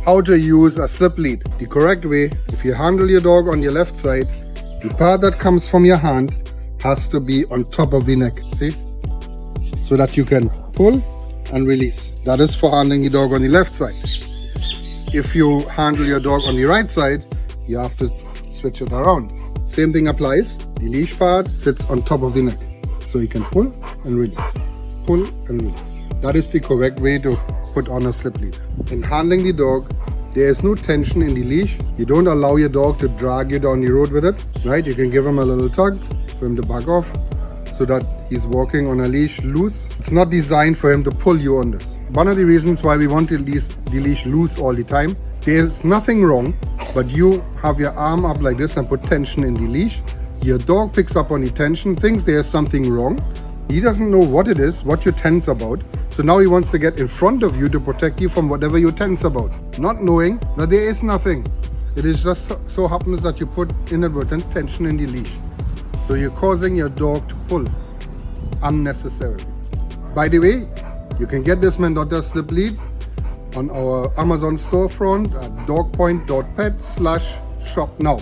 how to use a slip lead the correct way. If you handle your dog on your left side, the part that comes from your hand has to be on top of the neck, see? So that you can pull and release. That is for handling your dog on the left side. If you handle your dog on the right side, you have to switch it around. Same thing applies. The leash part sits on top of the neck. So you can pull and release. Pull and release. That is the correct way to put on a slip lead. In handling the dog, there is no tension in the leash. You don't allow your dog to drag you down the road with it, right? You can give him a little tug for him to back off so that he's walking on a leash loose. It's not designed for him to pull you on this. One of the reasons why we want to leave the leash loose all the time, there's nothing wrong, but you have your arm up like this and put tension in the leash. Your dog picks up on the tension, thinks there's something wrong. He doesn't know what it is, what you're tense about. So now he wants to get in front of you to protect you from whatever you're tense about, not knowing that there is nothing. It is just so happens that you put inadvertent tension in the leash. So you're causing your dog to pull unnecessarily. By the way, you can get this Mendota slip lead on our Amazon storefront at dogpoint.pet/shop now.